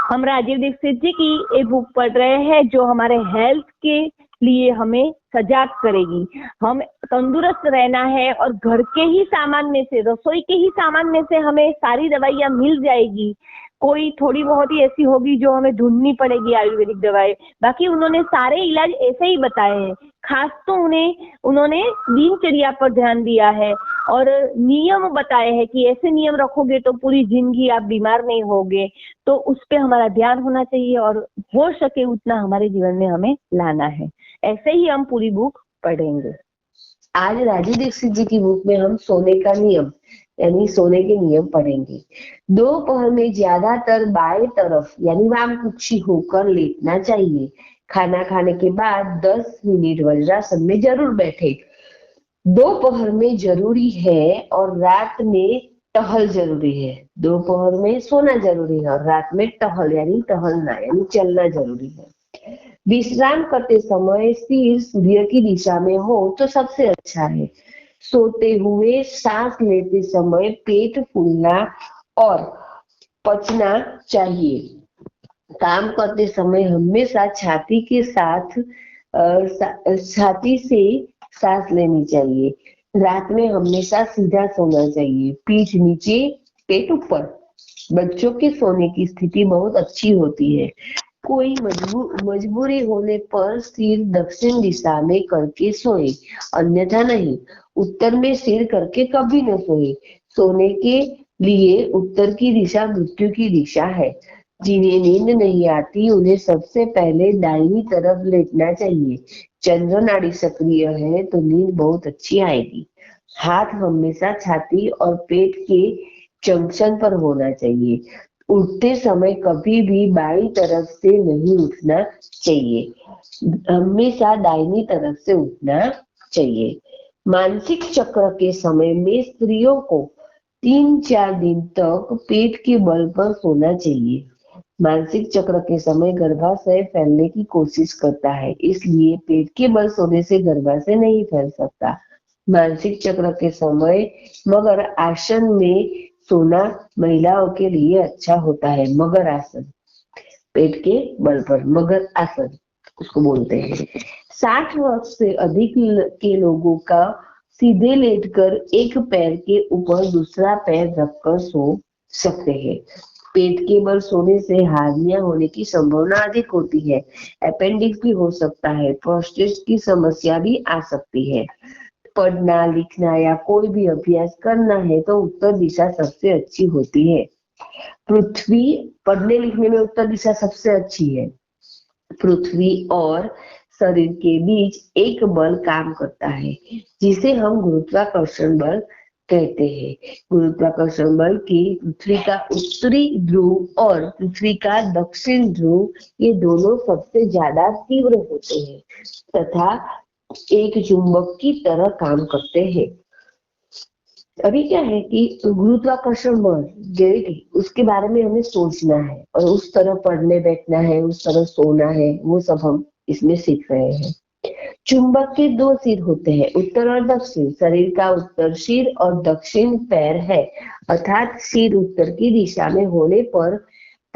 हम राजीव दीक्षित जी की ये बुक पढ़ रहे हैं जो हमारे हेल्थ के लिए हमें सजाग करेगी। हम तंदुरुस्त रहना है और घर के ही सामान में से, रसोई के ही सामान में से हमें सारी दवाइयाँ मिल जाएगी। कोई थोड़ी बहुत ही ऐसी होगी जो हमें ढूंढनी पड़ेगी आयुर्वेदिक दवाएं, बाकी उन्होंने सारे इलाज ऐसे ही बताए हैं। खास तो उन्होंने दिनचर्या पर ध्यान दिया है और नियम बताए हैं कि ऐसे नियम रखोगे तो पूरी जिंदगी आप बीमार नहीं होगे। तो उस पे हमारा ध्यान होना चाहिए और हो सके उतना हमारे जीवन में हमें लाना है। ऐसे ही हम पूरी बुक पढ़ेंगे। आज राजीव दीक्षित जी की बुक में हम सोने का नियम यानी सोने के नियम पढ़ेंगे। दोपहर में ज्यादातर बाएं तरफ यानी वामकुक्षी होकर लेटना चाहिए। खाना खाने के बाद 10 मिनट वज्रासन में जरूर बैठे। दोपहर में जरूरी है और रात में टहल जरूरी है। दोपहर में सोना जरूरी है और रात में टहल यानी टहलना यानी चलना जरूरी है। विश्राम करते समय सिर सूर्य की दिशा में हो तो सबसे अच्छा है। सोते हुए सांस लेते समय पेट फूलना और पचना चाहिए। काम करते समय हमेशा छाती से सांस लेनी चाहिए। रात में हमेशा सीधा सोना चाहिए, पीठ नीचे पेट ऊपर। बच्चों के सोने की स्थिति बहुत अच्छी होती है। कोई मजबूरी होने पर सिर दक्षिण दिशा में करके सोए, अन्यथा नहीं। उत्तर में सिर करके कभी न सोए। सोने के लिए उत्तर की दिशा मृत्यु की दिशा है। जिन्हें नींद नहीं आती उन्हें सबसे पहले दाहिनी तरफ लेटना चाहिए। चंद्र नाड़ी सक्रिय है तो नींद बहुत अच्छी आएगी। हाथ हमेशा छाती और पेट के जंक्शन पर होना चाहिए। उठते समय कभी भी बाईं तरफ से नहीं उठना चाहिए, हमेशा दाहिनी तरफ से उठना चाहिए। मानसिक चक्र के समय में स्त्रियों को 3-4 दिन तक पेट के बल पर सोना चाहिए। मानसिक चक्र के समय गर्भाशय फैलने की कोशिश करता है, इसलिए पेट के बल सोने से गर्भाशय नहीं फैल सकता। मानसिक चक्र के समय मगर आसन में सोना महिलाओं के लिए अच्छा होता है। मगर आसन, पेट के बल पर मगर आसन उसको बोलते हैं। 60 वर्ष से अधिक के लोगों का सीधे लेटकर एक पैर के ऊपर दूसरा पैर रखकर सो सकते हैं। पेट के बल सोने से हार्निया होने की संभावना अधिक होती है। अपेंडिक्स भी हो सकता है। प्रोस्टेट की समस्या भी आ सकती है। पढ़ना लिखना या कोई भी अभ्यास करना है तो उत्तर दिशा सबसे अच्छी होती है। पृथ्वी, पढ़ने लिखने में उत्तर दिशा सबसे अच्छी है। पृथ्वी और शरीर के बीच एक बल काम करता है जिसे हम गुरुत्वाकर्षण बल कहते हैं। गुरुत्वाकर्षण बल की पृथ्वी का उत्तरी ध्रुव और पृथ्वी का दक्षिण ध्रुव ये दोनों सबसे ज्यादा तीव्र होते हैं तथा एक चुंबक की तरह काम करते हैं। अभी क्या है कि गुरुत्वाकर्षण बल ग्रेविटी उसके बारे में हमें सोचना है और उस तरह पढ़ने बैठना है, उस तरह सोना है, वो सब हम इसमें सीख रहे हैं। चुंबक के 2 सिर होते हैं, उत्तर और दक्षिण। शरीर का उत्तर सिर और दक्षिण पैर है, अर्थात सिर उत्तर की दिशा में होने पर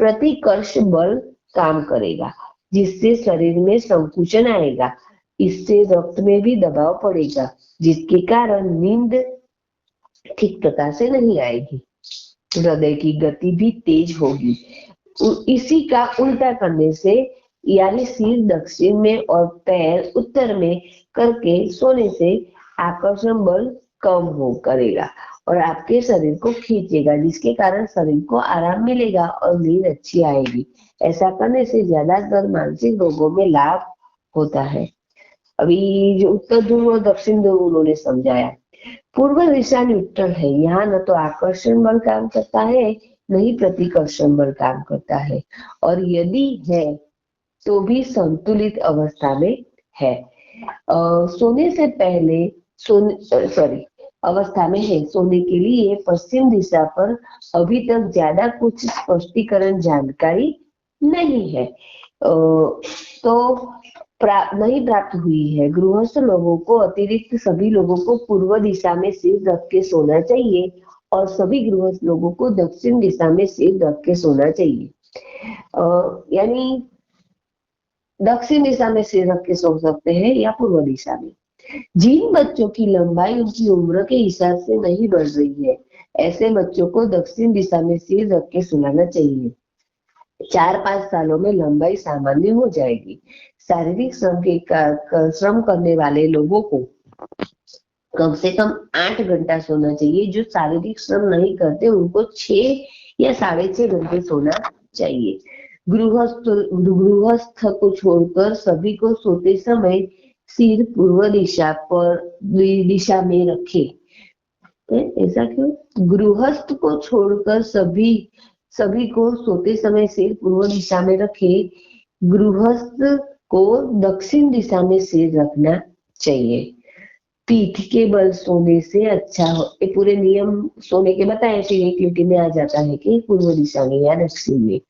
प्रतिकर्ष बल काम करेगा जिससे शरीर में संकुचन आएगा। इससे रक्त में भी दबाव पड़ेगा जिसके कारण नींद ठीक प्रकार से नहीं आएगी। हृदय की गति भी तेज होगी। इसी का उल्टा करने से यानी सिर दक्षिण में और पैर उत्तर में करके सोने से आकर्षण बल कम हो करेगा और आपके शरीर को खींचेगा जिसके कारण शरीर को आराम मिलेगा और नींद अच्छी आएगी। ऐसा करने से ज्यादातर मानसिक रोगों में लाभ होता है। अभी जो उत्तर ध्रुव और दक्षिण ध्रुव उन्होंने समझाया। पूर्व दिशा न्यूट्रल है, यहाँ न तो आकर्षण बल काम करता है न ही प्रतिकर्षण बल काम करता है और यदि है तो भी संतुलित अवस्था में है। सोने से पहले अवस्था में है। सोने के लिए पश्चिम दिशा पर अभी तक ज्यादा कुछ स्पष्टीकरण जानकारी नहीं है तो नहीं प्राप्त हुई है। गृहस्थ लोगों को अतिरिक्त सभी लोगों को पूर्व दिशा में सिर रख के सोना चाहिए और सभी गृहस्थ लोगों को दक्षिण दिशा में सिर रख के सोना चाहिए। यानी दक्षिण दिशा में सिर रख के सो सकते हैं या पूर्व दिशा में। जिन बच्चों की लंबाई उनकी उम्र के हिसाब से नहीं बढ़ रही है, ऐसे बच्चों को दक्षिण दिशा में सिर रख के सुलाना चाहिए। 4-5 सालों में लंबाई सामान्य हो जाएगी। शारीरिक श्रम करने वाले लोगों को कम से कम 8 घंटा सोना चाहिए। जो शारीरिक श्रम नहीं करते उनको 6 या 6.5 घंटे सोना चाहिए। गृहस्थ को छोड़कर सभी को सोते समय सिर पूर्व दिशा में रखे। ऐसा क्यों? गृहस्थ को छोड़कर सभी को सोते समय सिर पूर्व दिशा में रखे। गृहस्थ को दक्षिण दिशा में सिर रखना चाहिए। पीठ के बल सोने से अच्छा हो, ये पूरे नियम सोने के बताए, फिर एक लिटी में आ जाता है कि पूर्व दिशा में या दक्षिण में।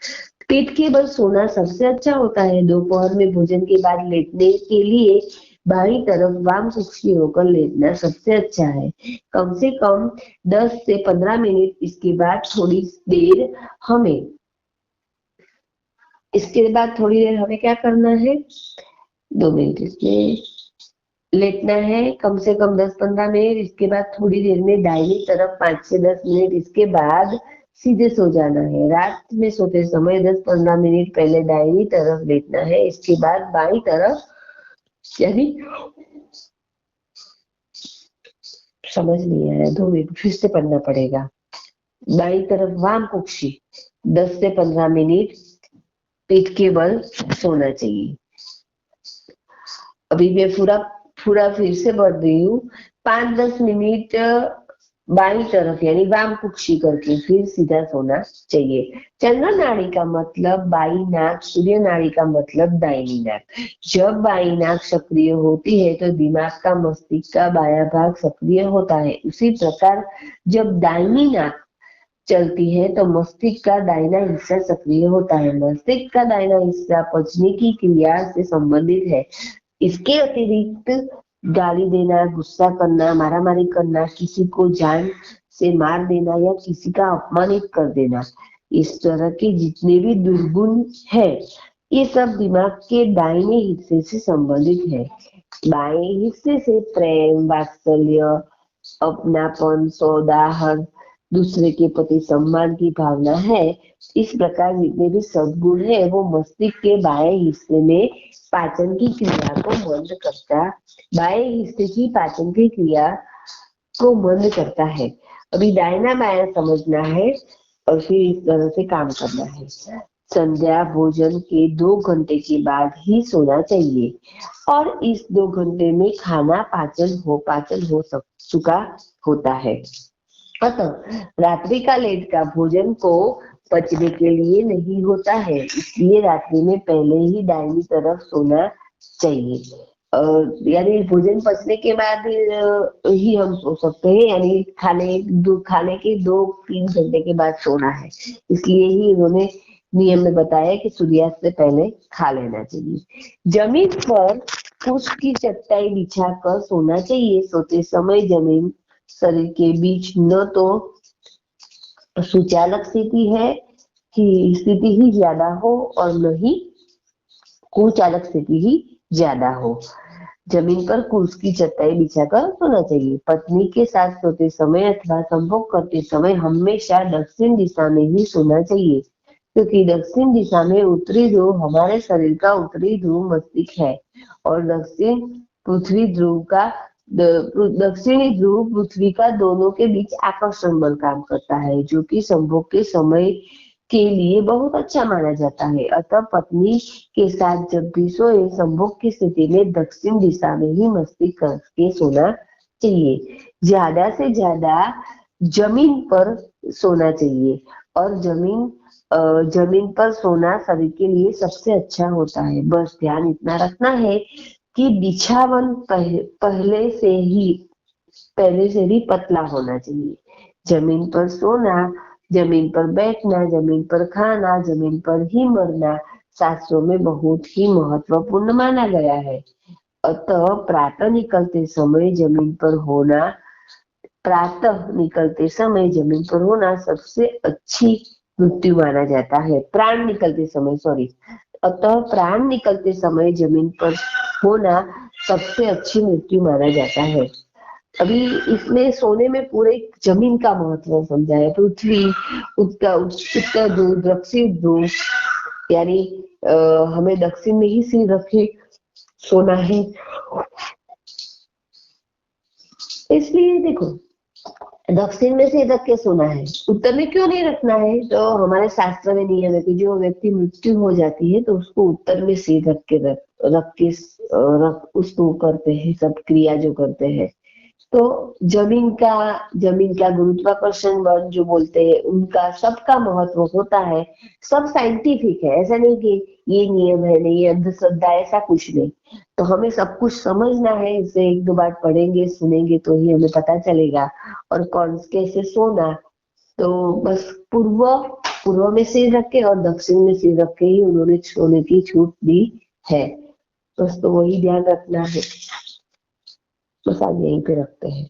पीठ के बल सोना सबसे अच्छा होता है। दोपहर में भोजन के बाद लेटने के लिए बाईं तरफ वाम कुक्षी होकर लेटना सबसे अच्छा है। कम से कम 10 से 15 मिनट इसके बाद थोड़ी देर हमें क्या करना है? 2 मिनट इसमें लेटना है, कम से कम 10-15 मिनट। इसके बाद थोड़ी देर में दाहिनी तरफ 5 से 10 मिनट, इसके बाद सीधे सो जाना है। रात में सोते समय 10-15 मिनट पहले दाहिनी तरफ लेटना है, इसके बाद बाईं तरफ, यानी समझ नहीं आया, 2 मिनट फिर से पढ़ना पड़ेगा। बाईं तरफ वाम कुक्षी 10 से 15 मिनट पीठ के बल सोना चाहिए। अभी मैं पूरा फिर से बढ़ रही हूँ। 5-10 मिनट बाईं तरफ यानी वाम कुक्षी करके फिर सीधा सोना चाहिए। चंद्र नाड़ी का मतलब बाई नाक, सूर्य नाड़ी का मतलब दाहिनी नाक। जब बाई नाक सक्रिय होती है तो दिमाग का मस्तिष्क का बायां भाग सक्रिय होता है। उसी प्रकार जब दाहिनी नाक चलती है तो मस्तिष्क का दाहिना हिस्सा सक्रिय होता है। मस्तिष्क का दाहिना हिस्सा पचने की क्रिया से संबंधित है। इसके अतिरिक्त गाली देना, गुस्सा करना, मारामारी करना, किसी को जान से मार देना या किसी का अपमानित कर देना, इस तरह के जितने भी दुर्गुण है, ये सब दिमाग के दाहिने हिस्से से संबंधित है। बाएं हिस्से से प्रेम, वात्सल्य, अपनापन, सौदाहर, दूसरे के प्रति सम्मान की भावना है। इस प्रकार जितने भी सद्गुण है वो मस्तिष्क के बाएं हिस्से में पाचन की क्रिया को मंद करता, बाएं हिस्से की पाचन की क्रिया को मंद करता है। अभी दाहिना बायां समझना है और फिर इस तरह से काम करना है। संध्या भोजन के 2 घंटे के बाद ही सोना चाहिए और इस 2 घंटे में खाना पाचन हो चुका होता है। अतः रात्रि का लेट का भोजन को पचने के लिए नहीं होता है, इसलिए रात्रि में पहले ही दाहिनी तरफ सोना चाहिए। यानी भोजन पचने के बाद ही हम सो सकते हैं, यानी खाने के 2-3 घंटे के बाद सोना है। इसलिए ही इन्होंने नियम में बताया कि सूर्यास्त से पहले खा लेना चाहिए। जमीन पर फूस की चटाई बिछाकर सोना चाहिए। सोते समय जमीन शरीर के बीच न तो सुचालक स्थिति ही ज्यादा हो और न ही कुचालक स्थिति ही ज्यादा हो। जमीन पर कुर्स की चटाई बिछाकर सोना चाहिए। पत्नी के साथ सोते समय अथवा संभोग करते समय हमेशा दक्षिण दिशा में ही सोना चाहिए, क्योंकि दक्षिण दिशा में उत्तरी ध्रुव हमारे शरीर का उत्तरी ध्रुव मस्तिष्क है और दक्षिणी ध्रुव पृथ्वी का दोनों के बीच आकर्षण बल काम करता है, जो कि संभोग के समय के लिए बहुत अच्छा माना जाता है। अतः पत्नी के साथ जब भी सोए संभोग की स्थिति में दक्षिण दिशा में ही मस्तिष्क करके सोना चाहिए। ज्यादा से ज्यादा जमीन पर सोना चाहिए और जमीन पर सोना शरीर के लिए सबसे अच्छा होता है। बस ध्यान इतना रखना है कि बिछावन पहले से ही पतला होना चाहिए। जमीन पर सोना, जमीन पर बैठना, जमीन पर खाना, जमीन पर ही मरना शास्त्रों में बहुत ही महत्वपूर्ण माना गया है। अतः प्रातः निकलते समय जमीन पर होना सबसे अच्छी मृत्यु माना जाता है, प्राण निकलते समय, सॉरी। अतः प्राण निकलते समय जमीन पर होना सबसे अच्छी मृत्यु माना जाता है। अभी इसमें सोने में पूरे जमीन का महत्व समझा है। पृथ्वी, उत्तर ध्रुव, दक्षिण ध्रुव, यानी हमें दक्षिण में ही सिर रखे सोना है। इसलिए देखो, दक्षिण में सिर रख के सोना है, उत्तर में क्यों नहीं रखना है? तो हमारे शास्त्र में नियम है कि जो व्यक्ति मृत्यु हो जाती है तो उसको उत्तर में सिर रख उसको करते हैं, सब क्रिया जो करते हैं। तो जमीन का गुरुत्वाकर्षण बल जो बोलते हैं, उनका सबका महत्व होता है। सब साइंटिफिक है, ऐसा नहीं कि ये नियम है, नहीं ये अंधश्रद्धा, ऐसा कुछ नहीं। तो हमें सब कुछ समझना है, इसे एक दो बार पढ़ेंगे सुनेंगे तो ही हमें पता चलेगा। और कौन कैसे सोना, तो बस पूर्व में सिर रखे और दक्षिण में सिर रख के ही उन्होंने सोने की छूट दी है। बस तो वही ध्यान रखना है। बस आज यहीं पे रखते हैं।